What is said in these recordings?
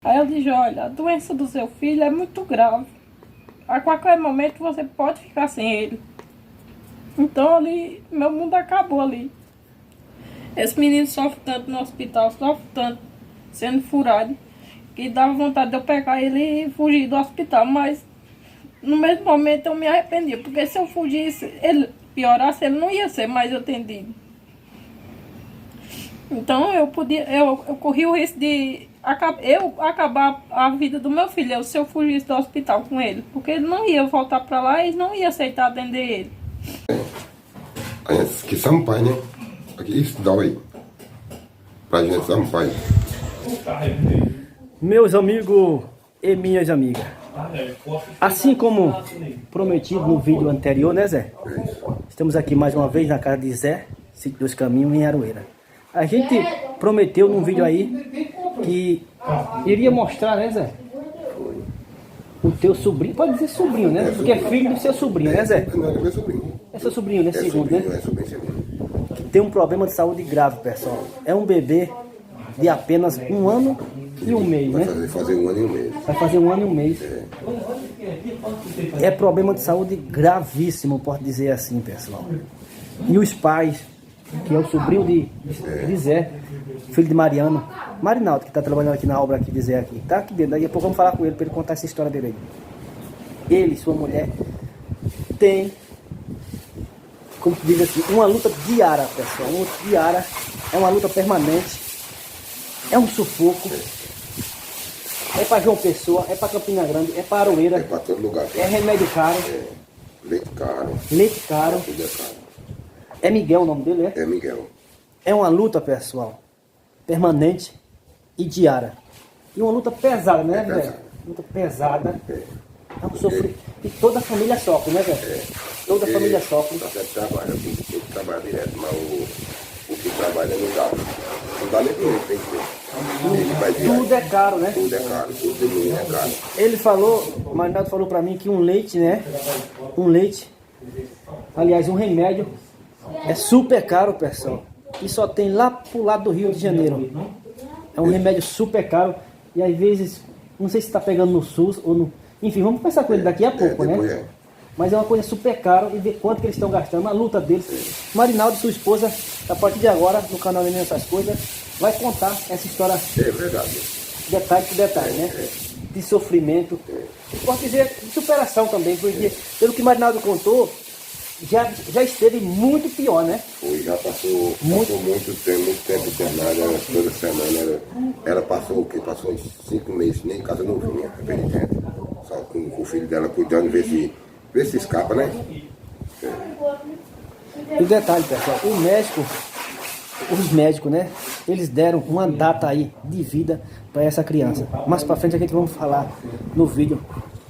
Aí eu disse, olha, a doença do seu filho é muito grave. A qualquer momento você pode ficar sem ele. Então ali, meu mundo acabou ali. Esse menino sofre tanto no hospital, sofre tanto, sendo furado, que dava vontade de eu pegar ele e fugir do hospital. Mas no mesmo momento eu me arrependia, porque se eu fugisse, ele piorasse, ele não ia ser mais atendido. Então eu corri o risco de acabar a vida do meu filho se eu fugisse do hospital com ele, porque ele não ia voltar para lá e não ia aceitar atender ele. Que sampai, né? Aqui, isso dói. Pra gente sampai. Meus amigos e minhas amigas, assim como prometido no vídeo anterior, né, Zé? Estamos aqui mais uma vez na casa de Zé, Sítio dos Caminhos, em Aroeira. A gente prometeu num vídeo aí que iria mostrar, né, Zé? O teu sobrinho, pode dizer sobrinho, né? Porque é filho do seu sobrinho, né, Zé? Não, é meu sobrinho. É seu sobrinho, né? Segundo, né? É sobrinho, segundo. Que tem um problema de saúde grave, pessoal. É um bebê de apenas 1 ano e 1 mês, né? Vai fazer 1 ano e 1 mês. Vai fazer 1 ano e 1 mês. É problema de saúde gravíssimo, pode dizer assim, pessoal. E os pais, que é o sobrinho de Zé, filho de Mariano, Marinaldo, que está trabalhando aqui na obra aqui de Zé aqui. Tá aqui dentro, daqui a pouco vamos falar com ele para ele contar essa história dele aí. Ele e sua mulher tem, como se diz assim, uma luta diária, pessoal. Uma luta diária, é uma luta permanente, é um sufoco. É para João Pessoa, é para Campina Grande, é para Aroeira, É pra todo lugar. é remédio caro, Leite caro. leite caro. Tudo é caro. É Miguel o nome dele, é? É Miguel. É uma luta, pessoal, permanente e diária. E uma luta pesada, né, velho? pesada. Luta pesada. É. É um sofrimento. E toda a família sofre, né, velho? Toda a família sofre. Tá certo, trabalha. Tem que trabalhar direto, mas o que trabalha não dá. Não dá nem pra ele, tem que ter. Ele vai direto. Tudo é caro, né? Tudo é caro. Tudo é caro. Ele falou, o Marinaldo falou pra mim que um leite, né? Um leite, aliás, um remédio, é super caro, pessoal. E só tem lá pro lado do Rio de Janeiro. É um remédio super caro. E às vezes, não sei se tá pegando no SUS ou no... Enfim, vamos conversar com ele daqui a pouco, depois né? Mas é uma coisa super caro e ver quanto que eles estão gastando, a luta deles. Marinaldo e sua esposa, a partir de agora, no canal Neném Essas Coisas, vai contar essa história É verdade. detalhe por detalhe, né? De sofrimento. E pode dizer de superação também, porque pelo que Marinaldo contou, já esteve muito pior, né? Foi, já passou muito tempo internada, toda semana. Ela passou o quê? Passou uns 5 meses, nem em casa não vinha, penitente. Só com o filho dela cuidando, ver se escapa, né? E o detalhe, pessoal, os médicos, né? Eles deram uma data aí de vida para essa criança. Mais para frente a gente vamos falar no vídeo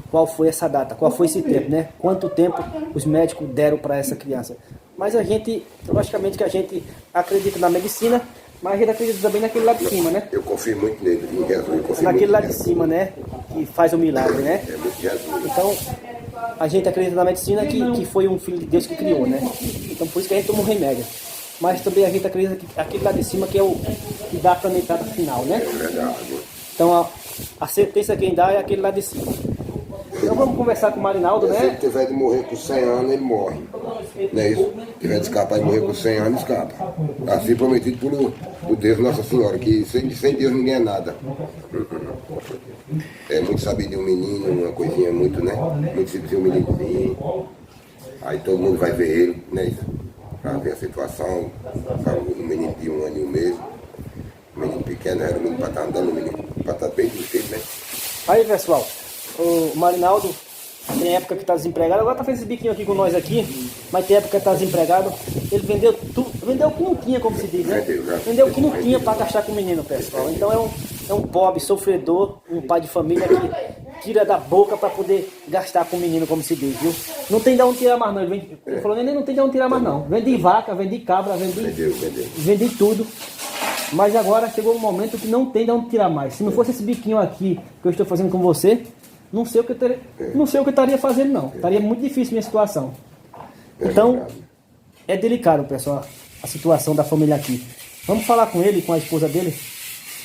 qual foi essa data, qual foi esse tempo, né? Quanto tempo os médicos deram para essa criança. Mas a gente, logicamente que a gente acredita na medicina, mas a gente acredita também naquele lá de cima, né? Eu confio muito nele, em Jesus. Eu confio Naquele muito lá em de Jesus. cima, né? Que faz o milagre, né? É muito Jesus. Então, a gente acredita na medicina que foi um filho de Deus que criou, né? Então, por isso que a gente toma um remédio. Mas também a gente acredita que aquele lá de cima que é o que dá a planetada final, né? É verdade. Então, a sentença quem dá é aquele lá de cima. Então, vamos conversar com o Marinaldo, Se ele né? tiver de morrer com 100 anos, ele morre. Não é isso? Se tiver de escapar e morrer com 100 anos, escapa. Assim prometido por Deus Nossa Senhora, que sem Deus ninguém é nada. É muito saber de um menino, uma coisinha muito, né? Muito saber de um meninozinho. Aí todo mundo vai ver ele, né? Pra ver a situação. Um menino de 1 ano e 1 mês. Um menino pequeno, era um menino para estar andando, um menino para estar bem do jeito, né? Aí, pessoal, o Marinaldo tem época que está desempregado, agora tá fazendo esse biquinho aqui com nós aqui, mas tem época que está desempregado. Ele vendeu tudo, vendeu o que não tinha, como se diz, né? Vendeu o que não tinha para gastar com o menino, pessoal. Então é um pobre, sofredor, um pai de família que tira da boca para poder gastar com o menino, como se diz, viu? Não tem de onde tirar mais não, ele falou, neném, não tem de onde tirar mais não. Vendi vaca, vendi cabra, vendi tudo. Mas agora chegou um momento que não tem de onde tirar mais. Se não fosse esse biquinho aqui que eu estou fazendo com você, não sei o que eu estaria fazendo não. Estaria muito difícil a minha situação. Então, é delicado, pessoal, a situação da família aqui. Vamos falar com ele, com a esposa dele,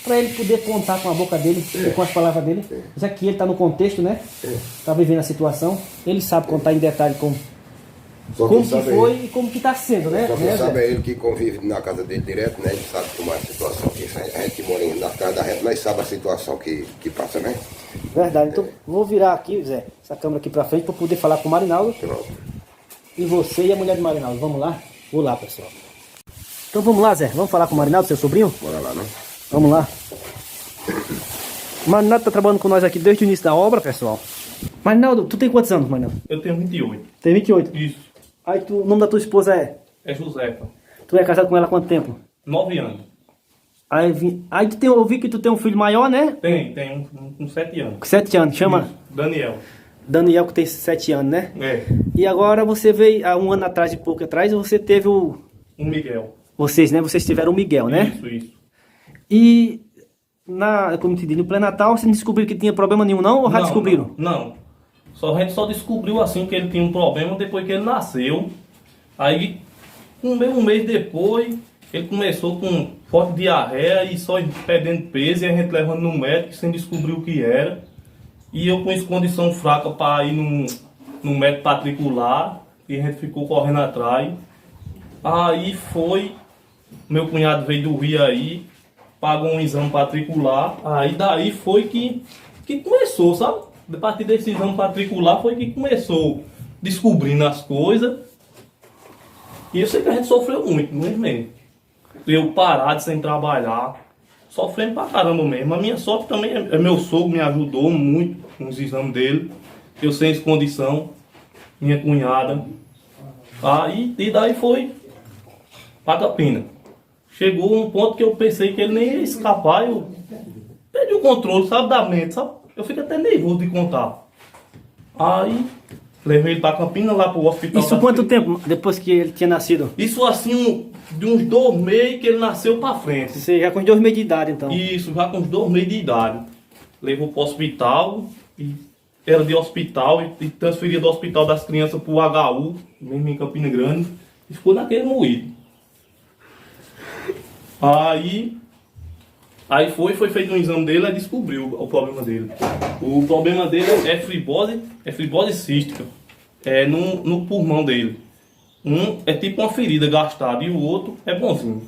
para ele poder contar com a boca dele e com as palavras dele, já que ele está no contexto, né? Está vivendo a situação, ele sabe contar em detalhe como que foi e como que está sendo, né? Só quem sabe é ele que convive na casa dele direto, né? Ele sabe como é a situação que a gente que mora na casa da gente, nós sabe a situação que passa, né? Verdade, então vou virar aqui, Zé, essa câmera aqui para frente para poder falar com o Marinaldo. Pronto. E você e a mulher do Marinaldo, vamos lá? Vou lá, pessoal. Então vamos lá, Zé, vamos falar com o Marinaldo, seu sobrinho? Bora lá, né? Vamos lá. O Marinaldo tá trabalhando com nós aqui desde o início da obra, pessoal. Marinaldo, tu tem quantos anos, Marinaldo? Eu tenho 28. Tem 28? Isso. Aí o nome da tua esposa é? É Josefa. Tu é casado com ela há quanto tempo? 9 anos. Aí eu ouvi que tu tem um filho maior, né? Tem com 7 anos. Com 7 anos, chama Isso. Daniel. Daniel, que tem 7 anos, né? É. E agora você veio, há um ano atrás, de pouco atrás, você teve o... O Miguel. Vocês, né? Vocês tiveram o Miguel, né? Isso. E, como te disse, no pré-natal, você não descobriu que tinha problema nenhum, não? Ou já descobriram? Não. A gente só descobriu assim que ele tinha um problema depois que ele nasceu. Aí, um mês depois, ele começou com forte diarreia e só perdendo peso. E a gente levando no médico sem descobrir o que era. E eu com condição fraca para ir num médico particular. E a gente ficou correndo atrás. Aí meu cunhado veio do Rio aí, pagou um exame particular. Aí daí foi que começou, sabe? A partir desse exame particular foi que começou descobrindo as coisas. E eu sei que a gente sofreu muito mesmo. Eu parado sem trabalhar, sofrendo pra caramba mesmo. A minha sorte também é meu sogro me ajudou muito com os exames dele. Eu sem condição, minha cunhada. E daí foi pra Campina. Chegou um ponto que eu pensei que ele nem ia escapar. Eu perdi o controle, sabe, da mente, sabe? Eu fico até nervoso de contar. Aí, levei ele pra Campina, lá pro hospital. Isso quanto tempo depois que ele tinha nascido? Isso assim, de uns 2 meses que ele nasceu pra frente. Você já com 2 meses de idade, então? Isso, já com uns 2 meses de idade. Levou pro hospital, e era de hospital, e transferia do hospital das crianças pro HU, mesmo em Campina Grande, e ficou naquele moído. Aí foi feito um exame dele e descobriu o problema dele. O problema dele é fibrose cística. É no pulmão dele. Um é tipo uma ferida gastada e o outro é bonzinho.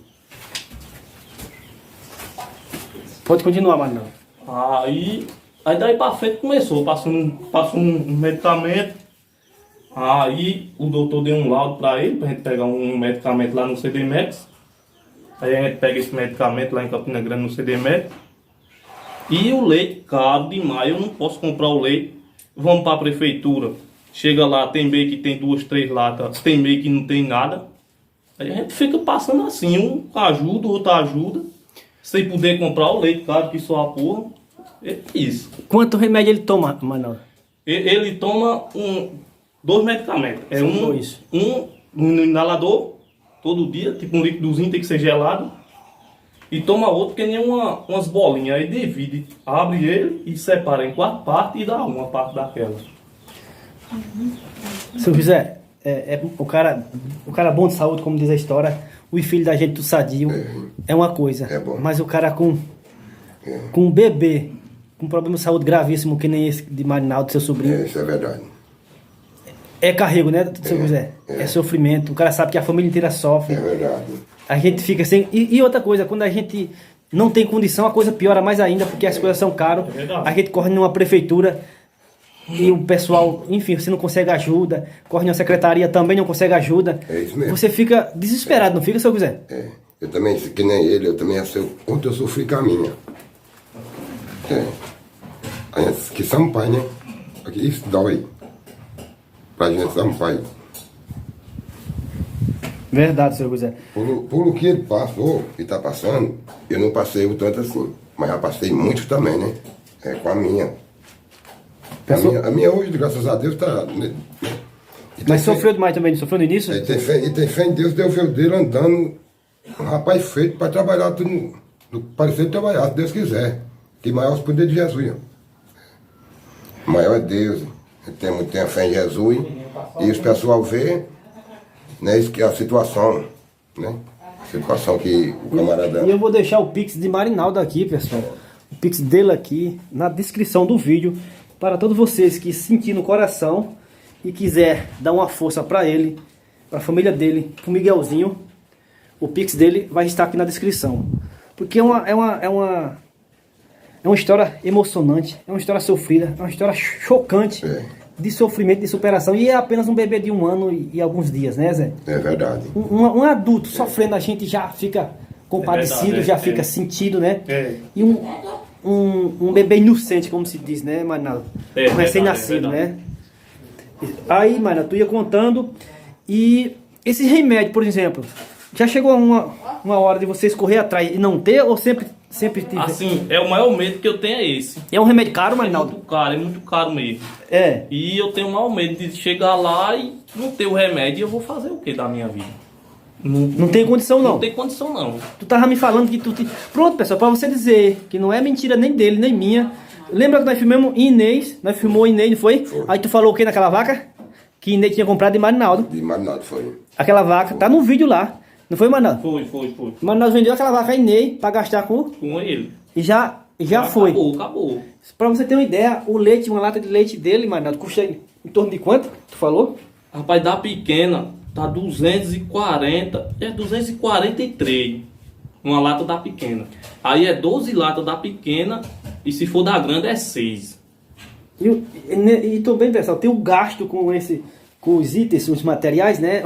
Pode continuar, Marinaldo. Aí daí pra frente começou, passou um medicamento. Aí o doutor deu um laudo pra ele, pra gente pegar um medicamento lá no CDMEX. Aí a gente pega esse medicamento lá em Campina Grande no CDMED. E o leite caro demais, eu não posso comprar o leite. Vamos para a prefeitura. Chega lá, tem meio que tem 2, 3 latas, tem meio que não tem nada. Aí a gente fica passando assim, um ajuda, o outro ajuda. Sem poder comprar o leite caro que só a porra. É isso. Quanto remédio ele toma, Marinaldo? Ele toma 2 medicamentos. É um inalador. Todo dia, tipo um líquidozinho tem que ser gelado. E toma outro que nem umas bolinhas. Aí divide, abre ele e separa em 4 partes e dá uma parte daquela. Seu José, o cara bom de saúde, como diz a história, o filho da gente do sadio é uma coisa. É bom. Mas o cara com um bebê, com um problema de saúde gravíssimo, que nem esse de Marinaldo, seu sobrinho. Isso é verdade. É carrego, né, seu José? É sofrimento. O cara sabe que a família inteira sofre. É verdade. A gente fica sem... E outra coisa, quando a gente não tem condição, a coisa piora mais ainda, porque as coisas são caras. A gente corre numa prefeitura e o pessoal, enfim, você não consegue ajuda. Corre numa secretaria, também não consegue ajuda. É isso mesmo. Você fica desesperado, não fica, seu José? É. Eu também, que nem ele, eu também ontem eu sofri com a minha. A gente que somos pai, né? Aqui isso dói. Pra gente somos pai. Verdade, seu José. Por o que ele passou e está passando, eu não passei o tanto assim. Mas já passei muito também, né? Com a minha. A minha hoje, graças a Deus, está... Né? Mas sofreu demais também, não sofreu no início? E tem fé em Deus, Deus veio dele andando, um rapaz feito para trabalhar tudo, parecer trabalhar, se Deus quiser. Que maior é o poder de Jesus. O maior é Deus. Tem a fé em Jesus. E os pessoal vê, né, isso que é a situação, né? Situação que o camarada... E eu vou deixar o Pix de Marinaldo aqui, pessoal. O Pix dele aqui na descrição do vídeo. Para todos vocês que sentir no coração e quiser dar uma força para ele, para a família dele, para o Miguelzinho, o Pix dele vai estar aqui na descrição. Porque é uma história emocionante, é uma história sofrida, é uma história chocante de sofrimento, de superação. E é apenas um bebê de 1 ano e alguns dias, né, Zé? É verdade. Um adulto sofrendo, a gente já fica compadecido, já fica sentido, né? E um bebê inocente, como se diz, né, Marinaldo? Um recém-nascido, né? Aí, Marinaldo, tu ia contando. E esse remédio, por exemplo, já chegou uma hora de vocês correr atrás e não ter, ou sempre tiver? Assim, o maior medo que eu tenho é esse. É um remédio caro, Marinaldo? É muito caro mesmo. É. E eu tenho o maior medo de chegar lá e não ter o remédio, e eu vou fazer o que da minha vida? Não tem condição, não? Não tem condição, não. Tu tava me falando que Pronto, pessoal, pra você dizer que não é mentira nem dele, nem minha. Lembra que nós filmamos Inês? Nós filmou Inês, não foi? Aí tu falou o que naquela vaca? Que Inês tinha comprado de Marinaldo. De Marinaldo, foi. Aquela vaca, tá no vídeo lá. Não foi, Marinaldo? Foi. Marinaldo vendeu aquela vaca a Inês pra gastar com ele. E já foi. Acabou. Pra você ter uma ideia, o leite, uma lata de leite dele, Marinaldo, custa em torno de quanto? Tu falou? Rapaz, da pequena tá 240, 243. Uma lata da pequena. Aí é 12 latas da pequena e se for da grande é 6. E também, pessoal, tem o gasto com os itens, os materiais, né?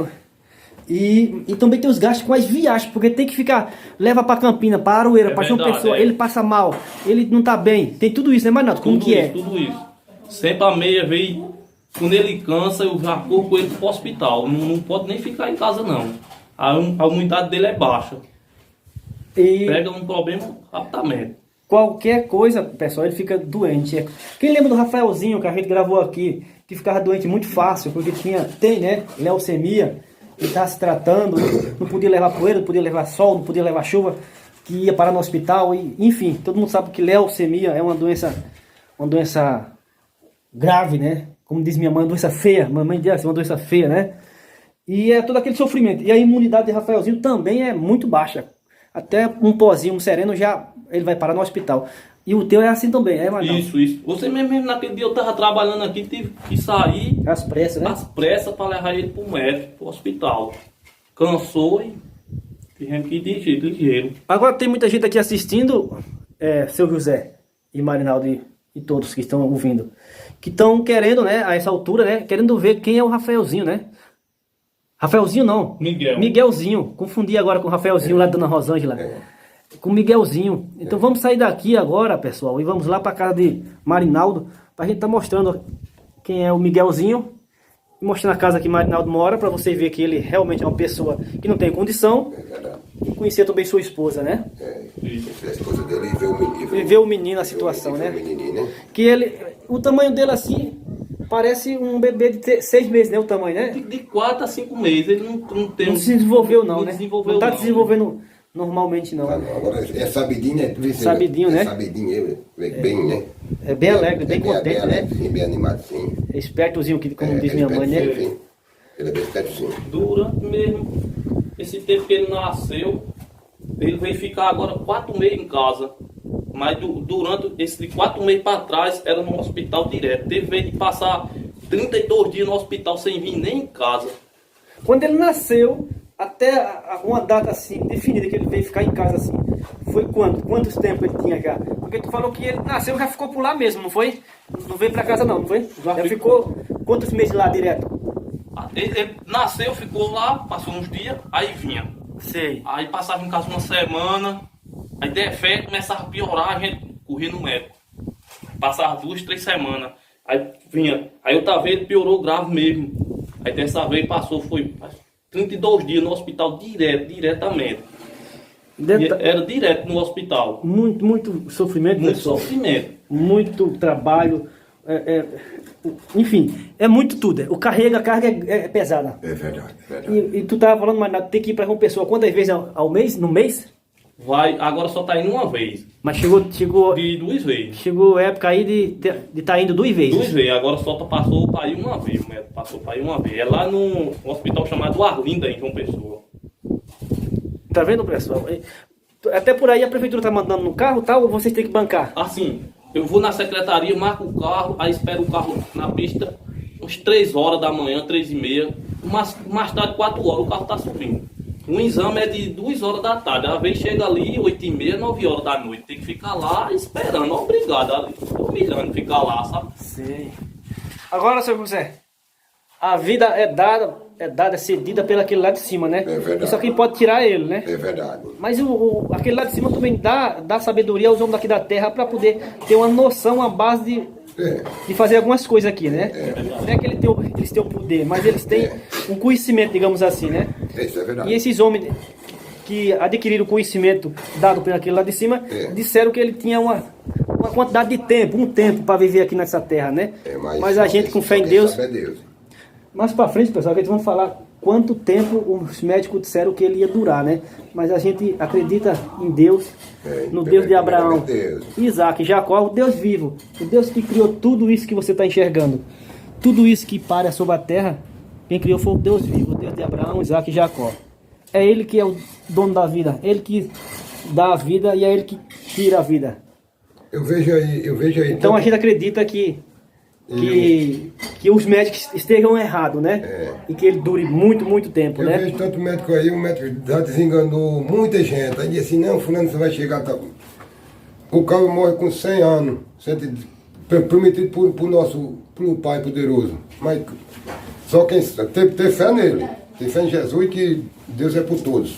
E também tem os gastos com as viagens, porque tem que ficar, leva pra Campina, pra Aroeira, pra João Pessoa, ele passa mal, ele não tá bem, tem tudo isso, né, Marinaldo? Como que é? Tudo isso. Sempre a meia veio, quando ele cansa, eu já corro com ele pro hospital, não pode nem ficar em casa não. A imunidade dele é baixa. Pega um problema rapidamente. Qualquer coisa, pessoal, ele fica doente. Quem lembra do Rafaelzinho, que a gente gravou aqui, que ficava doente muito fácil, porque tem, né, leucemia, ele estava se tratando, não podia levar poeira, não podia levar sol, não podia levar chuva, que ia parar no hospital, e, enfim, todo mundo sabe que leucemia é uma doença grave, né? Como diz minha mãe, uma doença feia, mamãe diz, uma doença feia, né? E é todo aquele sofrimento. E a imunidade de Rafaelzinho também é muito baixa. Até um pozinho, um sereno, já ele vai parar no hospital. E o teu é assim também, é, Marinaldo? Isso. Você mesmo naquele dia eu tava trabalhando aqui, tive que sair às pressas, né? Às pressas para levar ele pro médico, pro hospital. Cansou e tivemos que ir ligeiro. Agora tem muita gente aqui assistindo, seu José e Marinaldo e todos que estão ouvindo, que estão querendo, né, a essa altura, né, querendo ver quem é o Rafaelzinho, né? Rafaelzinho não. Miguelzinho. Confundi agora com o Rafaelzinho lá da Dona Rosângela. Com o Miguelzinho. Então vamos sair daqui agora, pessoal, e vamos lá para casa de Marinaldo, para a gente estar mostrando quem é o Miguelzinho, e mostrando a casa que Marinaldo mora, para você ver que ele realmente é uma pessoa que não tem condição. E conhecer também sua esposa, né? Conhecer a esposa dele e ver o menino. E ver o menino, a situação, né? Que ele, o tamanho dele assim, parece um bebê de 6 meses, né? O tamanho, né? De 4 a 5 meses, ele não tem... Não se desenvolveu não, né? Desenvolveu, não tá desenvolvendo normalmente não. Agora é sabidinho, né? Sabidinho, né? Sabidinho, bem, né? É bem alegre, bem contente, né? Bem animado, sim. É espertozinho, como diz minha mãe, né? Sim. Ele é bem espertozinho. Durante mesmo esse tempo que ele nasceu, ele veio ficar agora 4 meses em casa. Mas durante esse 4 meses para trás, era no hospital direto. Teve de passar 32 dias no hospital sem vir nem em casa. Quando ele nasceu, até uma data assim, definida que ele veio ficar em casa assim, foi quando? Quantos tempos ele tinha já? Porque tu falou que ele nasceu e já ficou por lá mesmo, não foi? Não veio pra casa não foi? Já ficou quantos meses lá direto? Ele nasceu, ficou lá, passou uns dias, aí vinha. Sei. Aí passava em casa uma semana, aí de fé começava a piorar, a gente corria no médico. Passava 2, 3 semanas, aí vinha. Aí outra vez ele piorou grave mesmo. Aí dessa vez passou, foi 32 dias no hospital diretamente. Era direto no hospital. Muito sofrimento, muito pessoal. Sofrimento. Muito trabalho. Enfim, é muito tudo. A carga é pesada. É verdade. E tu tava falando, mas tem que ir para uma pessoa quantas vezes ao mês? No mês? Vai, agora só tá indo uma vez. Mas chegou de 2 vezes. Chegou a época aí de tá indo 2 vezes. 2 vezes, agora só passou para ir uma vez, né? Passou para ir uma vez. É lá no hospital chamado Arlinda, em João Pessoa. Tá vendo, pessoal? Até por aí a prefeitura tá mandando no carro, tá? Ou vocês têm que bancar? Assim, eu vou na secretaria, marco o carro, aí espero o carro na pista uns 3 horas da manhã, 3h30, mais tarde 4 horas o carro tá subindo. O exame é de 2 horas da tarde, às vezes chega ali 8h30, 9 horas da noite, tem que ficar lá esperando, obrigado, ali, humilhando ficar lá, sabe? Sei. Agora, seu José, a vida é dada, cedida pelo aquele lá de cima, né? É verdade. Isso aqui pode tirar ele, né? É verdade. Mas aquele lá de cima também dá sabedoria aos homens daqui da terra para poder ter uma noção, uma base de fazer algumas coisas aqui, né? Não é que eles têm o poder, mas eles têm um conhecimento, digamos assim, né? Isso é verdade. E esses homens que adquiriram o conhecimento dado por aquele lá de cima, disseram que ele tinha uma quantidade de tempo, um tempo para viver aqui nessa terra, né? Mas a gente com fé em Deus... Mais para frente, pessoal, que a gente vai falar quanto tempo os médicos disseram que ele ia durar, né? Mas a gente acredita em Deus, no Deus de Abraão, Isaac, Jacó, o Deus vivo, o Deus que criou tudo isso que você está enxergando. Tudo isso que para sobre a terra, quem criou foi o Deus vivo, o Deus de Abraão, Isaac e Jacó. É Ele que é o dono da vida, Ele que dá a vida e é Ele que tira a vida. Eu vejo aí. Então a gente acredita que os médicos estejam errados, né? E que ele dure muito, muito tempo, né? Eu vejo tanto médico aí, o médico já desenganou muita gente. Aí disse assim, não, fulano, você vai chegar... Tá... O cara morre com 100 anos, prometido pro Pai poderoso. Mas só quem ter fé nele, ter fé em Jesus e que Deus é por todos.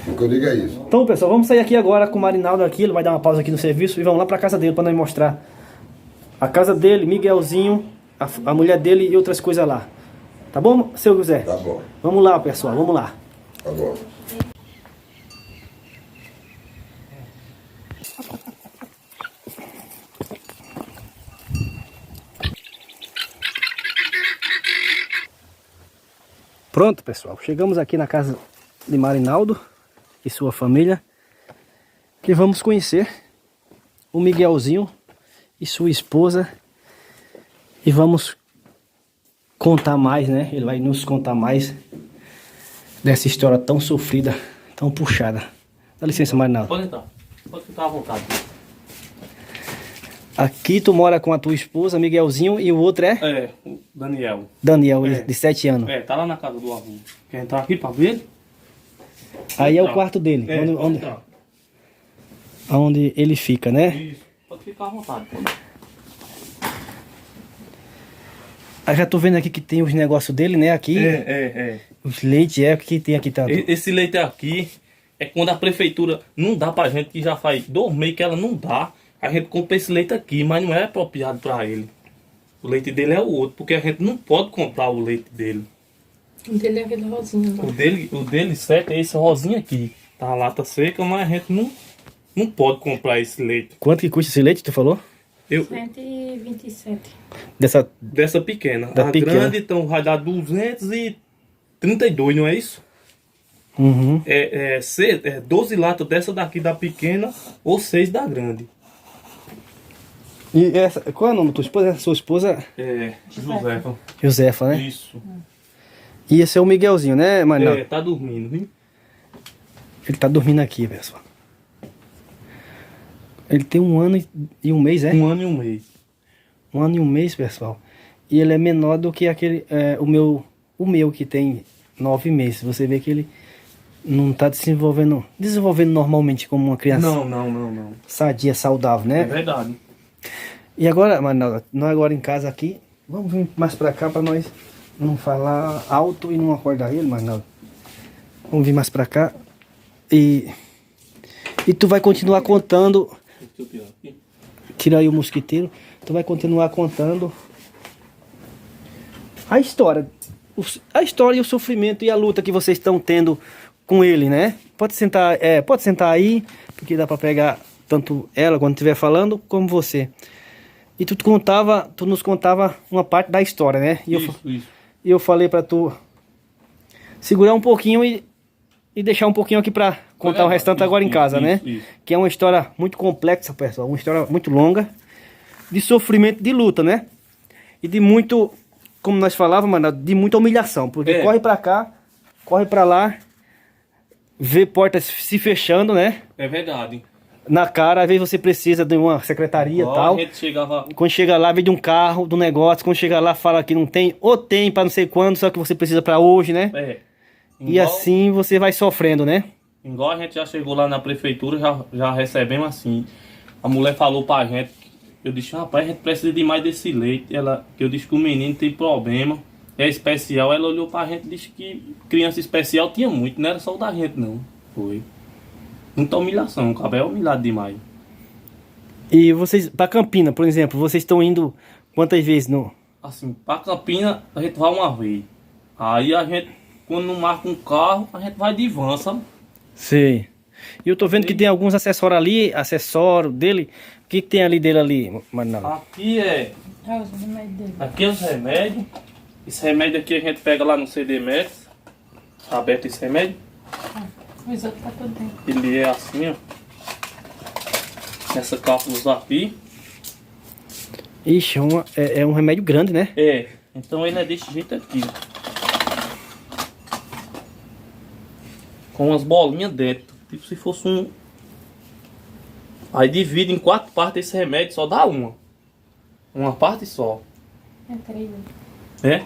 O que eu digo é isso. Então, pessoal, vamos sair aqui agora com o Marinaldo aqui, ele vai dar uma pausa aqui no serviço e vamos lá pra casa dele para nós mostrar a casa dele, Miguelzinho, a mulher dele e outras coisas lá. Tá bom, seu José? Tá bom. Vamos lá, pessoal, vamos lá. Tá bom. Pronto, pessoal, chegamos aqui na casa de Marinaldo e sua família, que vamos conhecer o Miguelzinho e sua esposa e vamos contar mais, né? Ele vai nos contar mais dessa história tão sofrida, tão puxada. Dá licença, Marinaldo. Pode entrar, pode ficar à vontade. Aqui tu mora com a tua esposa, Miguelzinho, e o outro é? É, o Daniel. Daniel, de 7 anos. É, tá lá na casa do avô. Quer entrar aqui pra ver? Aí é o quarto dele, onde ele fica, né? Isso, pode ficar à vontade. Aí já tô vendo aqui que tem os negócios dele, né? Aqui. Os leites, o que tem aqui tanto? Esse leite aqui é quando a prefeitura não dá pra gente, que já faz 2 meses que ela não dá. A gente compra esse leite aqui, mas não é apropriado pra ele. O leite dele é o outro, porque a gente não pode comprar o leite dele. O dele é aquele rosinho. O dele certo é esse rosinho aqui. Tá a lata seca, mas a gente não pode comprar esse leite. Quanto que custa esse leite, tu falou? 127. Dessa pequena. Da pequena. Grande, então vai dar 232, não é isso? Uhum. É 12 latas dessa daqui da pequena ou 6 da grande. E qual é o nome da tua esposa? Sua esposa? É, Josefa. Josefa, né? Isso. E esse é o Miguelzinho, né, Marinaldo? Tá dormindo, viu? Ele tá dormindo aqui, pessoal. Ele tem 1 ano e 1 mês, é? 1 ano e 1 mês. 1 ano e 1 mês, pessoal. E ele é menor do que aquele, o meu que tem 9 meses. Você vê que ele não tá desenvolvendo normalmente como uma criança. Não. Sadia, saudável, né? É verdade. E agora, Marinaldo, nós agora em casa aqui, vamos vir mais pra cá pra nós não falar alto e não acordar ele, Marinaldo. Vamos vir mais pra cá e tu vai continuar contando. Deixa eu tirar aqui. Tira aí o mosquiteiro. Tu vai continuar contando a história. A história e o sofrimento e a luta que vocês estão tendo com ele, né? Pode sentar aí, porque dá pra pegar tanto ela quando estiver falando, como você. E tu nos contava uma parte da história, né? E Isso. eu falei pra tu segurar um pouquinho e deixar um pouquinho aqui pra contar o restante agora em casa, né? Isso. Que é uma história muito complexa, pessoal. Uma história muito longa, de sofrimento, de luta, né? E de muito, como nós falávamos, mano, de muita humilhação. Porque corre pra cá, corre pra lá. vê portas se fechando, né? É verdade. Na cara, às vezes você precisa de uma secretaria e Ó, tal. a gente chegava... Quando chega lá, vem de um carro, do negócio. Quando chega lá, fala que não tem, ou tem pra não sei quando, só que você precisa pra hoje, né? É. E assim você vai sofrendo, né? Igual a gente já chegou lá na prefeitura, já recebemos assim. A mulher falou pra gente, eu disse, rapaz, a gente precisa de mais desse leite. Eu disse que o menino tem problema, é especial. Ela olhou pra gente e disse que criança especial tinha muito, não era só o da gente não. Foi. Muita humilhação, o cabelo é humilhado demais. E vocês, pra Campina, por exemplo, vocês estão indo quantas vezes no... Assim, pra Campina a gente vai uma vez. Aí a gente, quando não marca um carro, a gente vai de van, sabe? Sei. E eu tô vendo que tem alguns acessórios ali, acessório dele. O que tem ali dele ali, Marinaldo? Aqui é... É os remédios dele. Aqui é os remédios. Esse remédio aqui a gente pega lá no CD Max. Tá aberto esse remédio. Os outros tá tudo dentro. Ele é assim, ó. Essa cápsula aqui. Ixi, é um remédio grande, né? É. Então ele é desse jeito aqui. Com umas bolinhas dentro. Tipo se fosse um... Aí divide em 4 partes esse remédio, só dá uma. Uma parte só. É 3. É?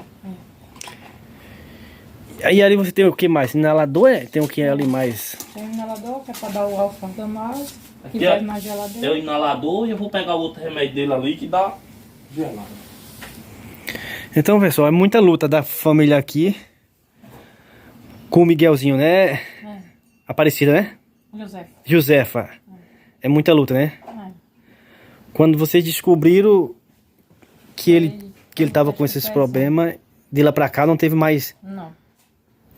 Aí ali você tem o que mais? Inalador? Tem o que ali mais? Tem um inalador que é pra dar o alfa-damado. Que Aqui vai é, na é o geladeira. inalador e eu vou pegar outro remédio dele ali que dá gelado. Então, pessoal, é muita luta da família aqui com o Miguelzinho, né? É. Aparecida, né? José. Josefa. É muita luta, né? É. Quando vocês descobriram que ele tava com esses problemas, de lá pra cá não teve mais Não.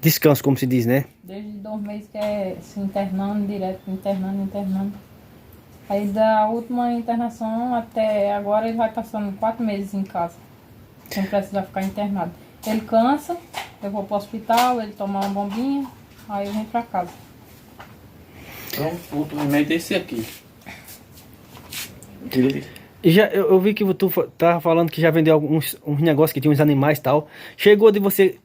descanso, como se diz, né? Desde 2 meses que é se internando direto, internando. Aí da última internação até agora ele vai passando 4 meses em casa. Sem precisar ficar internado. Ele cansa, eu vou pro hospital, ele toma uma bombinha, aí eu venho pra casa. Então, o outro remédio é esse aqui. E já, eu vi que tu tava falando que já vendeu uns negócios que tinha uns animais e tal. Chegou de você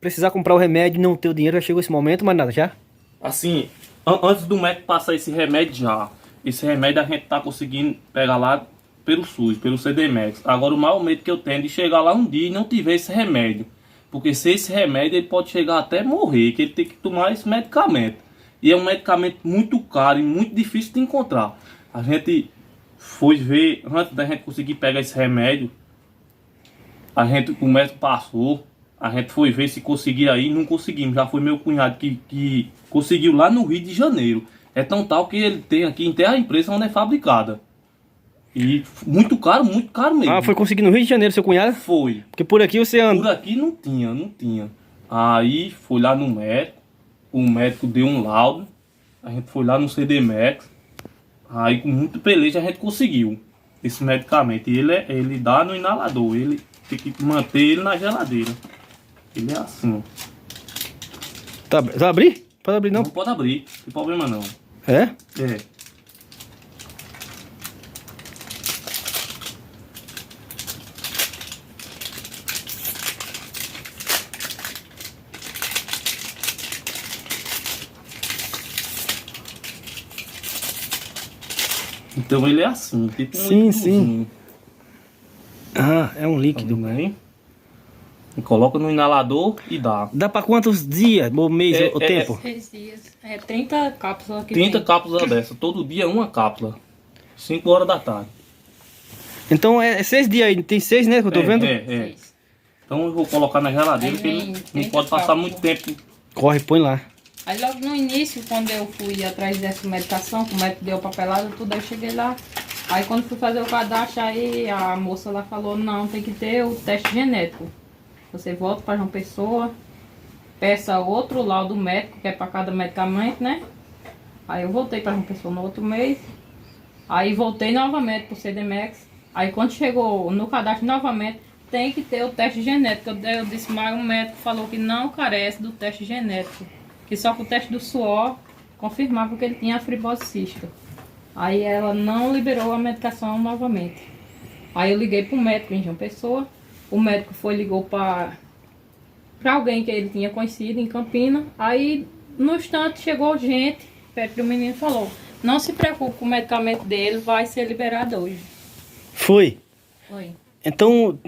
precisar comprar o remédio e não ter o dinheiro, já chegou esse momento, mas nada, já? Assim, antes do médico passar esse remédio já, esse remédio a gente tá conseguindo pegar lá pelo SUS, pelo CDMEX. Agora o maior medo que eu tenho é de chegar lá um dia e não tiver esse remédio. Porque se esse remédio ele pode chegar até morrer, que ele tem que tomar esse medicamento. E é um medicamento muito caro e muito difícil de encontrar. A gente foi ver, antes da gente conseguir pegar esse remédio, o médico passou, a gente foi ver se conseguia aí, não conseguimos. Já foi meu cunhado que conseguiu lá no Rio de Janeiro. É tão tal que ele tem aqui até a empresa onde é fabricada. E muito caro mesmo. Ah, foi conseguir no Rio de Janeiro, seu cunhado? Foi. Porque por aqui você anda. Por aqui não tinha. Aí foi lá no médico, o médico deu um laudo, a gente foi lá no CDMEX, aí com muito peleja a gente conseguiu esse medicamento. E ele dá no inalador, ele tem que manter ele na geladeira. Ele é assim. Tá, vai abrir? Pode abrir não? Não pode abrir, não tem problema não. É? É. Então ele é assim, tipo um Sim, líquidozinho. Ah, é um líquido. Também. E coloca no inalador e dá. Dá pra quantos dias, ou mês, o tempo? 6 dias. É 30 cápsulas que 30 tem. cápsulas dessa, todo dia uma cápsula. 5 horas da tarde. Então é 6 dias aí, tem 6, né, que eu tô vendo? É. Seis. Então eu vou colocar na geladeira, Aí porque vem não 30 pode passar cápsulas. muito tempo. Corre, põe lá. Aí logo no início, quando eu fui atrás dessa medicação, que o médico deu papelada, tudo, aí eu cheguei lá. Aí quando fui fazer o cadastro, aí a moça lá falou, não, tem que ter o teste genético. Você volta para João Pessoa, peça outro laudo médico, que é para cada medicamento, né? Aí eu voltei para João Pessoa no outro mês. Aí voltei novamente pro CDMEX. Aí quando chegou no cadastro novamente, tem que ter o teste genético. Eu disse, mas o médico falou que não carece do teste genético. Que só com o teste do suor confirmava que ele tinha a fibrose cística. Aí ela não liberou a medicação novamente. Aí eu liguei pro médico em João Pessoa. O médico ligou para alguém que ele tinha conhecido em Campina. Aí no instante chegou gente perto do menino e falou: não se preocupe com o medicamento dele, vai ser liberado hoje. Foi. Foi. Então,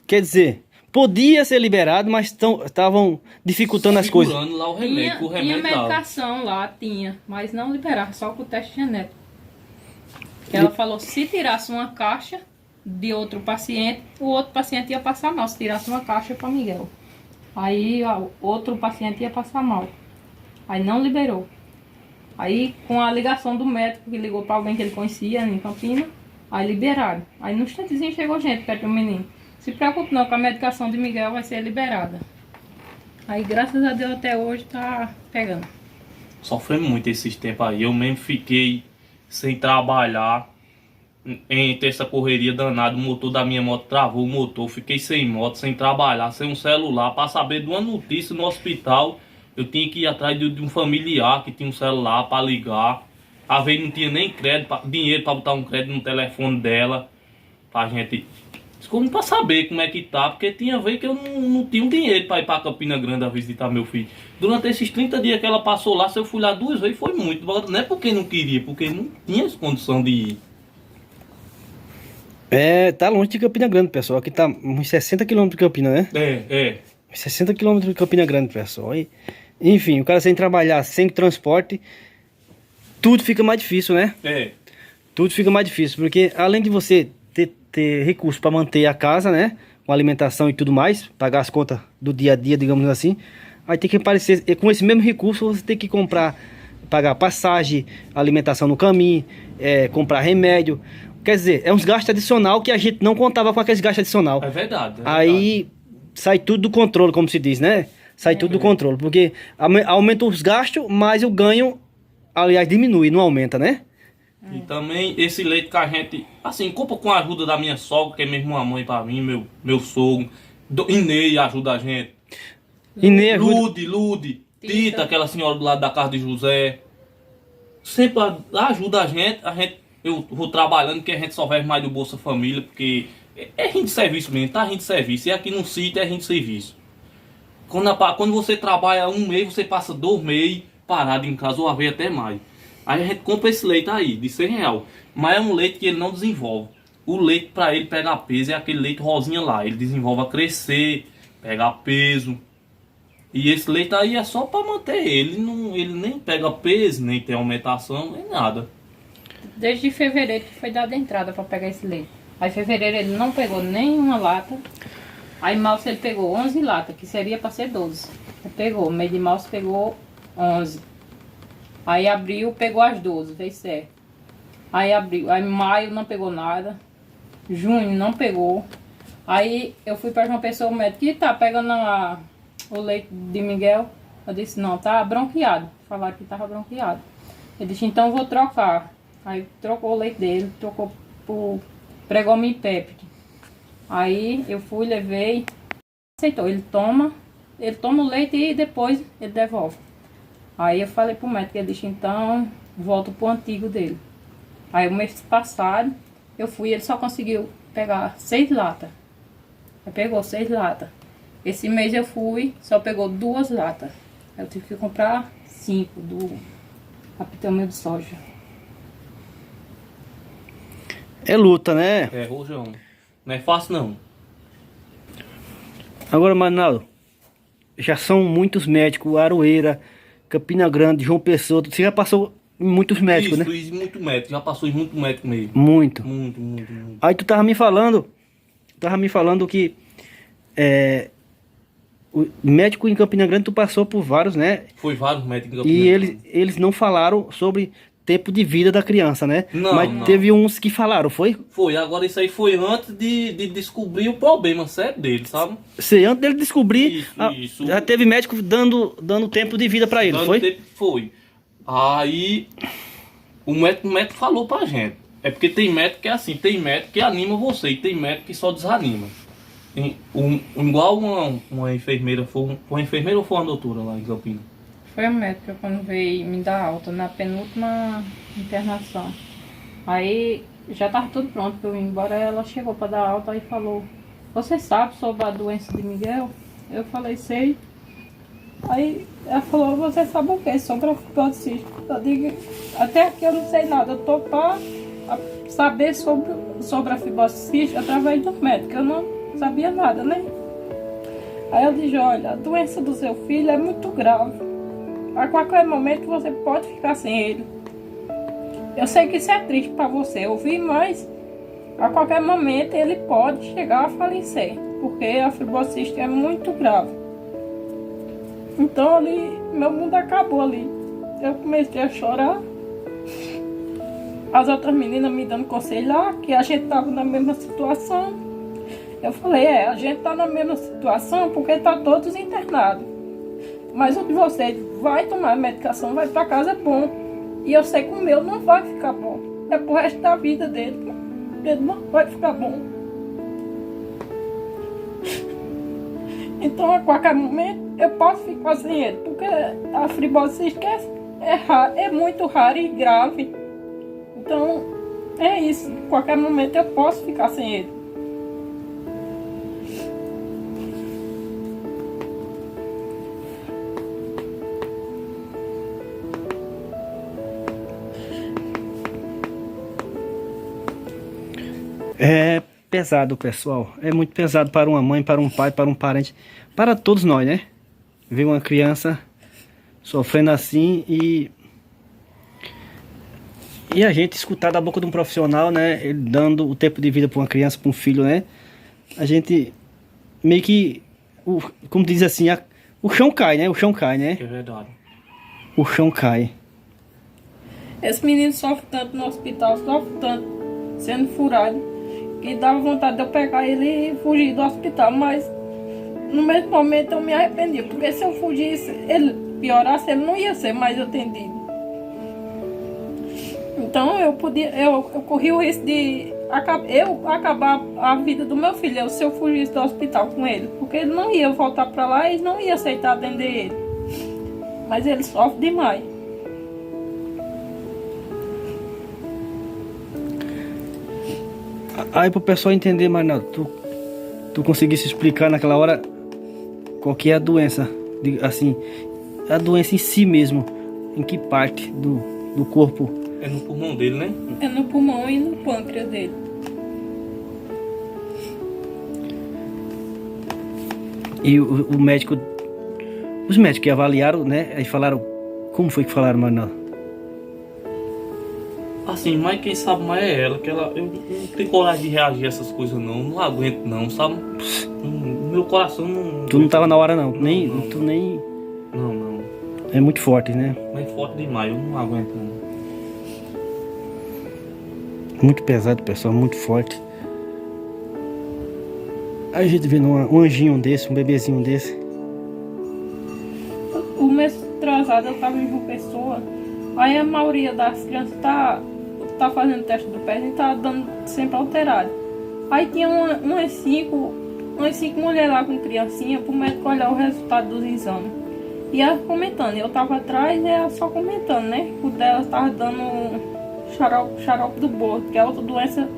quer dizer, podia ser liberado, mas estavam dificultando as coisas. Segurando lá o remédio, o Tinha remédio lá. medicação lá, tinha, mas não liberava, só com o teste genético. Que ela falou, se tirasse uma caixa de outro paciente, o outro paciente ia passar mal. Se tirasse uma caixa para Miguel. Aí ó, outro paciente ia passar mal. Aí não liberou. Aí com a ligação do médico que ligou para alguém que ele conhecia em Campina, aí liberaram. Aí no instantezinho chegou gente perto do menino. Se preocupe não, que a medicação de Miguel vai ser liberada. Aí graças a Deus até hoje tá pegando. Sofremos muito esses tempos aí. Eu mesmo fiquei sem trabalhar. Entre essa correria danada, o motor da minha moto travou o motor. Fiquei sem moto, sem trabalhar, sem um celular. Para saber de uma notícia no hospital, eu tinha que ir atrás de um familiar que tinha um celular para ligar. Às vezes não tinha nem crédito, dinheiro para botar um crédito no telefone dela. Pra gente... Como para saber como é que tá, porque tinha vez que eu não tinha um dinheiro para ir para Campina Grande a visitar meu filho. Durante esses 30 dias que ela passou lá, se eu fui lá 2 vezes, foi muito. Não é porque não queria, porque não tinha essa condição de ir. Tá longe de Campina Grande, pessoal. Aqui tá uns 60 km de Campina, né? É. 60 km de Campina Grande, pessoal. Enfim, o cara sem trabalhar, sem transporte, tudo fica mais difícil, né? Tudo fica mais difícil, porque além de você ter recursos para manter a casa, né? Com alimentação e tudo mais, pagar as contas do dia a dia, digamos assim, aí tem que aparecer, com esse mesmo recurso você tem que pagar passagem, alimentação no caminho, comprar remédio. Quer dizer, é uns gastos adicionais que a gente não contava com aqueles gastos adicionais. É verdade. Aí sai tudo do controle, como se diz, né? Sai tudo do controle, porque aumenta os gastos, mas o ganho, aliás, diminui, não aumenta, né? E também esse leite que a gente, assim, compra com a ajuda da minha sogra, que é mesmo uma mãe pra mim, meu sogro. Inês ajuda a gente. Inês ajuda... Lude, Tita, aquela senhora do lado da casa de José. Sempre ajuda a gente, eu vou trabalhando, que a gente só vive mais do Bolsa Família, porque é gente de serviço mesmo, tá? Gente de serviço. E aqui no sítio é gente de serviço. Quando você trabalha um mês, você passa 2 meses parado em casa, ou às vezes até mais. Aí a gente compra esse leite aí, de R$100. Mas é um leite que ele não desenvolve. O leite para ele pegar peso é aquele leite rosinha lá. Ele desenvolve a crescer, pegar peso. E esse leite aí é só para manter ele. Ele nem pega peso, nem tem aumentação, nem nada. Desde fevereiro que foi dada entrada para pegar esse leite. Aí em fevereiro ele não pegou nenhuma lata. Aí em março ele pegou 11 latas, que seria para ser 12. Ele pegou, meio de março pegou 11. Aí abril pegou as 12, fez certo. Aí maio não pegou nada. Junho não pegou. Aí eu fui para uma pessoa médica que tá pegando o leite de Miguel. Eu disse, não, tá bronqueado. Falaram que tava bronqueado. Ele disse, então eu vou trocar. Aí trocou o leite dele, trocou por Pregomipeptide. Aí eu fui, levei, aceitou. Ele toma o leite e depois ele devolve. Aí eu falei pro médico, ele disse, então volto pro antigo dele. Aí o mês passado eu fui, ele só conseguiu pegar 6 latas. Ele pegou 6 latas. Esse mês eu fui, só pegou 2 latas. Eu tive que comprar 5 do Apitamil de soja. É luta, né? É, Rojão. Não é fácil não. Agora, Marinaldo, já são muitos médicos, Aroeira, Campina Grande, João Pessoa, você já passou em muitos médicos, isso, né? Isso, muito médico, já passou em muito médico mesmo. Muito. Muito. Aí tu tava me falando que o médico em Campina Grande tu passou por vários, né? Foi vários médicos em Campina E Grande. eles não falaram sobre tempo de vida da criança, né? Não. Teve uns que falaram, foi? Foi, agora isso aí foi antes de descobrir o problema sério dele, sabe? Sei, antes dele descobrir, Isso. já teve médico dando tempo de vida pra ele, foi? Foi. Aí o médico falou pra gente. É porque tem médico que é assim, tem médico que anima você e tem médico que só desanima. Igual uma enfermeira, foi uma enfermeira ou foi uma doutora lá em Campinas? Foi a médica quando veio me dar alta na penúltima internação. Aí já tava tudo pronto para eu ir embora. Ela chegou para dar alta e falou, você sabe sobre a doença de Miguel? Eu falei, sei. Aí ela falou, você sabe o que sobre a fibrose cística? Eu digo, até aqui eu não sei nada, eu tô para saber sobre a fibrose cística através do médico, eu não sabia nada, né? Aí eu disse, olha, a doença do seu filho é muito grave. A qualquer momento você pode ficar sem ele. Eu sei que isso é triste para você ouvir, mas a qualquer momento ele pode chegar a falecer, porque a fibrose cística é muito grave. Então ali, meu mundo acabou ali. Eu comecei a chorar. As outras meninas me dando conselho lá, que a gente tava na mesma situação. Eu falei, a gente tá na mesma situação porque tá todos internados. Mas o de vocês vai tomar medicação, vai pra casa, é bom. E eu sei que o meu não vai ficar bom. É pro resto da vida dele. Ele não vai ficar bom. Então a qualquer momento eu posso ficar sem ele. Porque a fibrose cística é muito rara e grave. Então é isso. A qualquer momento eu posso ficar sem ele. É pesado, pessoal. É muito pesado para uma mãe, para um pai, para um parente, para todos nós, né? Ver uma criança sofrendo assim e a gente escutar da boca de um profissional, né? Ele dando o tempo de vida para uma criança, para um filho, né? A gente meio que, como diz assim, o chão cai, né? O chão cai, né? É verdade. O chão cai. Esse menino sofre tanto no hospital, sofre tanto sendo furado, que dava vontade de eu pegar ele e fugir do hospital, mas no mesmo momento eu me arrependi, porque se eu fugisse, ele piorasse, ele não ia ser mais atendido. Então eu corri o risco de acabar a vida do meu filho se eu fugisse do hospital com ele, porque ele não ia voltar para lá e não ia aceitar atender ele. Mas ele sofre demais. Aí pro pessoal entender, Marinaldo, tu conseguisse explicar naquela hora qual que é a doença, assim, a doença em si mesmo, em que parte do corpo? É no pulmão dele, né? É no pulmão e no pâncreas dele. E o médico, os médicos que avaliaram, né, aí falaram, como foi que falaram, Marinaldo? Assim, mas quem sabe mais é ela, que eu não tenho coragem de reagir a essas coisas não aguento não, sabe? Meu coração não... Tu não tava na hora não, não, nem, não. tu nem... Não. É muito forte, né? Mas forte demais, eu não aguento não. Muito pesado, pessoal, muito forte. Aí a gente vê um anjinho desse, um bebezinho desse. O mês atrasado eu tava em João Pessoa, aí a maioria das crianças tá fazendo teste do pé e tá dando sempre alterado. Aí tinha umas cinco mulheres lá com criancinha pro médico olhar o resultado dos exames. E ela comentando, eu tava atrás e ela só comentando, né? O dela tava dando xarope do bordo, que é outra doença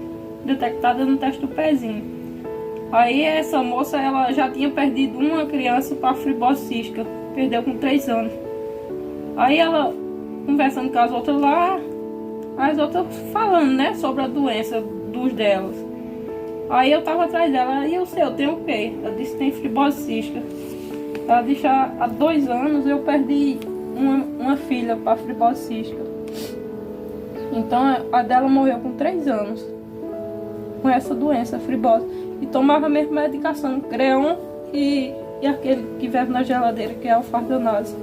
detectada no teste do pezinho. Aí essa moça, ela já tinha perdido uma criança para fibrose cística, perdeu com 3 anos. Aí ela conversando com as outras lá, as outras falando, né, sobre a doença dos delas. Aí eu tava atrás dela, e eu sei, eu tenho o quê? Ela disse que tem fibrose cística. Ela disse, há 2 anos eu perdi uma filha para fibrose cística. Então a dela morreu com 3 anos com essa doença, fibrose. E tomava a mesma medicação, Creon e aquele que vive na geladeira, que é o Fardanase.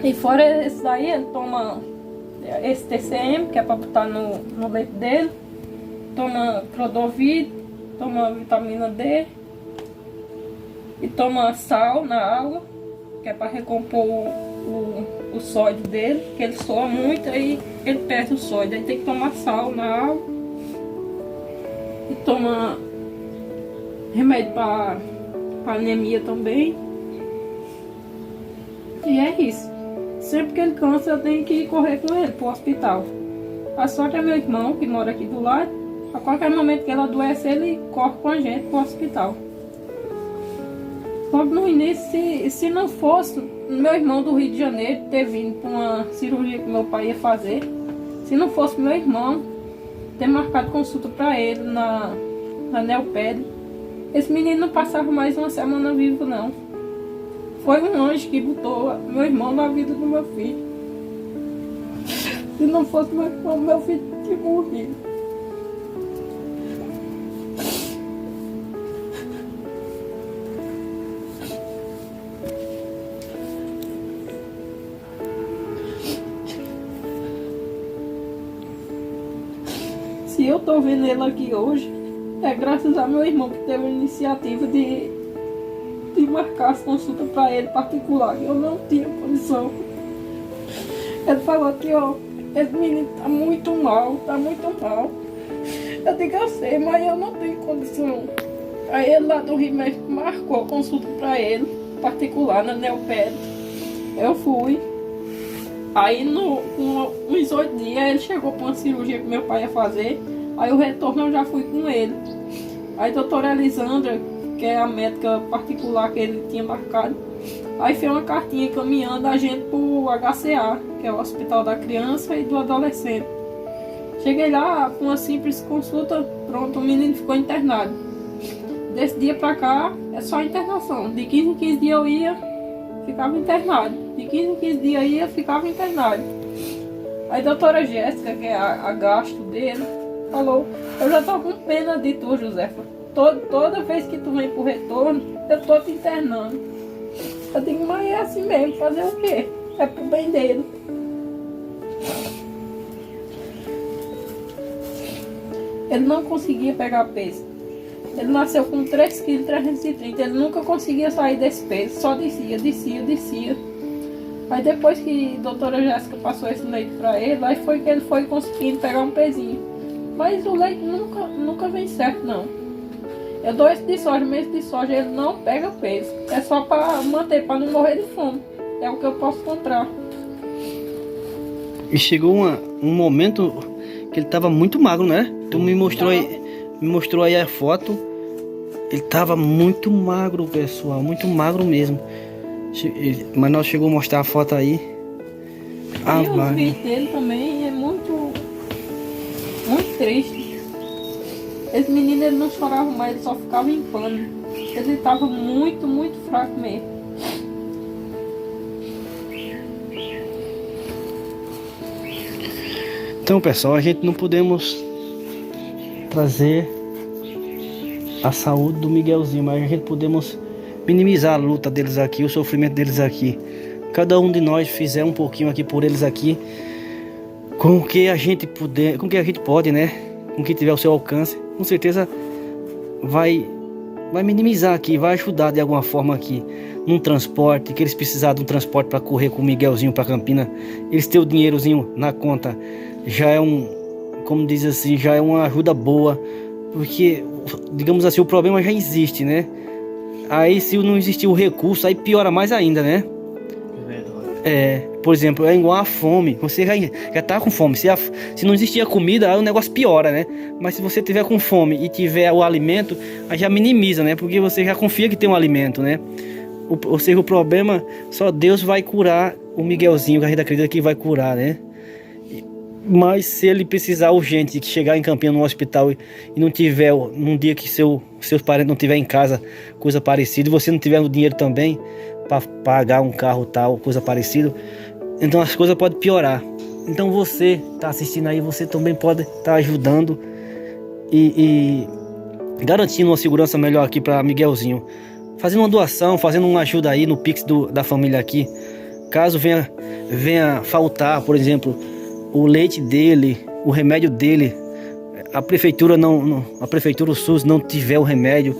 E fora esse daí, ele toma esse TCM, que é para botar no leite dele. Toma Clodovir, toma vitamina D. E toma sal na água, que é para recompor o sódio dele, que ele soa muito, aí ele perde o sódio. Aí tem que tomar sal na água. E toma remédio para anemia também. E é isso. Sempre que ele cansa, eu tenho que correr com ele pro hospital. A sorte é meu irmão, que mora aqui do lado. A qualquer momento que ele adoece, ele corre com a gente pro hospital. Logo no início, se não fosse meu irmão do Rio de Janeiro ter vindo para uma cirurgia que meu pai ia fazer, se não fosse meu irmão ter marcado consulta para ele na Neoped, esse menino não passava mais uma semana vivo, não. Foi um anjo que botou meu irmão na vida do meu filho. Se não fosse meu irmão, meu filho tinha morrido. Se eu tô vendo ele aqui hoje, é graças a meu irmão que teve a iniciativa de marcar as consultas para ele particular. Eu não tinha condição. Ele falou que, ó, esse menino tá muito mal, tá muito mal. Eu digo, eu sei, mas eu não tenho condição. Aí ele lá do Rio México marcou a consulta para ele, particular, na Neoped. Eu fui. Aí, uns 8 dias, ele chegou para uma cirurgia que meu pai ia fazer. Aí, o retorno eu já fui com ele. Aí, a doutora Elisandra, que é a médica particular que ele tinha marcado, aí fez uma cartinha encaminhando a gente pro HCA, que é o Hospital da Criança e do Adolescente. Cheguei lá, com uma simples consulta, pronto, o menino ficou internado. Desse dia pra cá, é só internação. De 15 em 15 dias eu ia, ficava internado. De 15 em 15 dias eu ia, ficava internado. Aí a doutora Jéssica, que é a gastro dele, falou, eu já tô com pena de tu, Josefa. Toda vez que tu vem pro retorno, eu tô te internando. Eu digo, mas é assim mesmo, fazer o quê? É pro bem dele. Ele não conseguia pegar peso. Ele nasceu com 3,330 kg. Ele nunca conseguia sair desse peso. Só descia. Aí depois que a doutora Jéssica passou esse leite pra ele, aí foi que ele foi conseguindo pegar um pezinho. Mas o leite nunca vem certo, não. Eu dou esse de soja, ele não pega peso. É só para manter, para não morrer de fome. É o que eu posso comprar. E chegou um momento que ele tava muito magro, né? Tu me mostrou aí a foto. Ele tava muito magro, pessoal, muito magro mesmo. Mas nós chegou a mostrar a foto aí. E os vídeos dele também é muito triste. Esse menino, ele não chorava mais, ele só ficava em pano. Ele estava muito fraco mesmo. Então, pessoal, a gente não podemos trazer a saúde do Miguelzinho, mas a gente podemos minimizar a luta deles aqui, o sofrimento deles aqui. Cada um de nós fizer um pouquinho aqui por eles aqui, com o que a gente puder, com o que a gente pode, né? Com o que tiver ao seu alcance, com certeza vai minimizar aqui, vai ajudar de alguma forma aqui num transporte, que eles precisarem de um transporte para correr com o Miguelzinho para Campina, eles ter o dinheirozinho na conta, já é como diz assim, já é uma ajuda boa, porque, digamos assim, o problema já existe, né? Aí se não existir o recurso, aí piora mais ainda, né? Por exemplo, é igual a fome. Você já tá com fome. Se não existir a comida, aí o negócio piora, né? Mas se você tiver com fome e tiver o alimento, aí já minimiza, né? Porque você já confia que tem um alimento, né? Ou seja, o problema, só Deus vai curar o Miguelzinho, que a gente acredita que vai curar, né? Mas se ele precisar urgente de chegar em Campina no hospital e não tiver, num dia que seus parentes não estiver em casa, coisa parecida, e você não tiver o dinheiro também para pagar um carro tal, coisa parecida, então as coisas podem piorar. Então você está assistindo aí, você também pode estar ajudando e garantindo uma segurança melhor aqui para Miguelzinho, fazendo uma doação, fazendo uma ajuda aí no Pix da família aqui, caso venha faltar, por exemplo, o leite dele, o remédio dele, a prefeitura o SUS não tiver o remédio,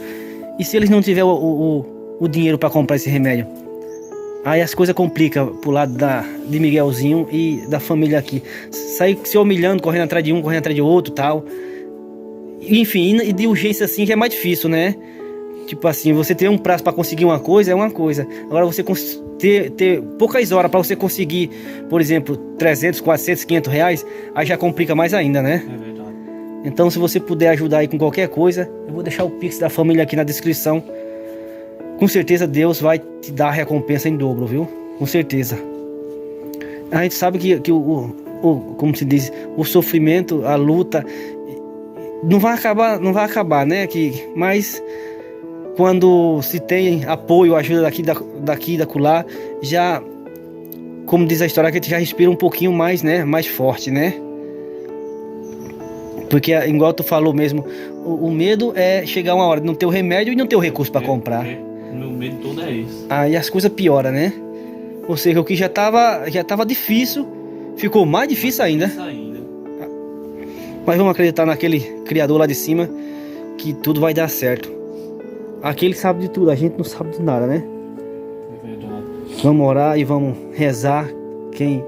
e se eles não tiver o dinheiro para comprar esse remédio, aí as coisas complicam pro lado de Miguelzinho e da família aqui, sair se humilhando, correndo atrás de um, correndo atrás de outro, tal. Enfim, e de urgência assim já é mais difícil, né? Tipo assim, você ter um prazo para conseguir uma coisa é uma coisa. Agora você ter poucas horas para você conseguir, por exemplo, 300, 400, 500 reais, aí já complica mais ainda, né? É verdade. Então, se você puder ajudar aí com qualquer coisa, eu vou deixar o Pix da família aqui na descrição. com certeza Deus vai te dar a recompensa em dobro, viu? Com certeza. A gente sabe que como se diz, o sofrimento, a luta não vai acabar, né? Mas quando se tem apoio, ajuda daqui da acolá, já, como diz a história, que a gente já respira um pouquinho mais, né? Mais forte, né? Porque, igual tu falou mesmo, o medo é chegar uma hora de não ter o remédio e não ter o recurso para comprar. O meu medo todo é esse. Aí as coisas pioram, né? Ou seja, o que já tava difícil, ficou mais difícil ainda. Mas vamos acreditar naquele Criador lá de cima, que tudo vai dar certo. Aquele sabe de tudo, a gente não sabe de nada, né? É verdade. Vamos orar e vamos rezar. Quem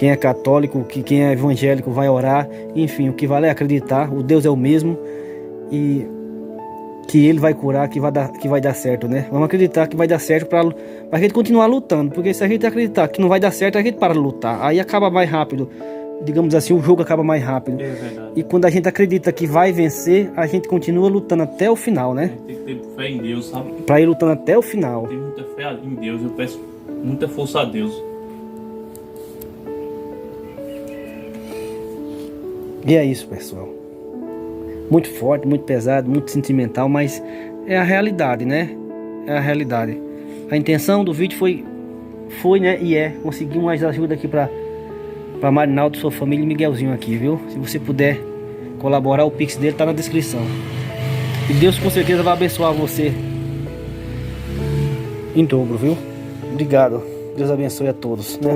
é católico, quem é evangélico vai orar. Enfim, o que vale é acreditar. O Deus é o mesmo. E que Ele vai curar, que vai dar certo, né? Vamos acreditar que vai dar certo para a gente continuar lutando. Porque se a gente acreditar que não vai dar certo, a gente para de lutar. Aí acaba mais rápido. Digamos assim, o jogo acaba mais rápido. É verdade. E quando a gente acredita que vai vencer, a gente continua lutando até o final, né? Tem que ter fé em Deus, sabe? Pra ir lutando até o final. Tem muita fé em Deus, eu peço muita força a Deus. E é isso, pessoal. Muito forte, muito pesado, muito sentimental, mas é a realidade, né? É a realidade. A intenção do vídeo foi, né? E conseguir mais ajuda aqui pra Marinaldo, sua família e Miguelzinho aqui, viu? Se você puder colaborar, o Pix dele tá na descrição. E Deus com certeza vai abençoar você em dobro, viu? Obrigado. Deus abençoe a todos, né?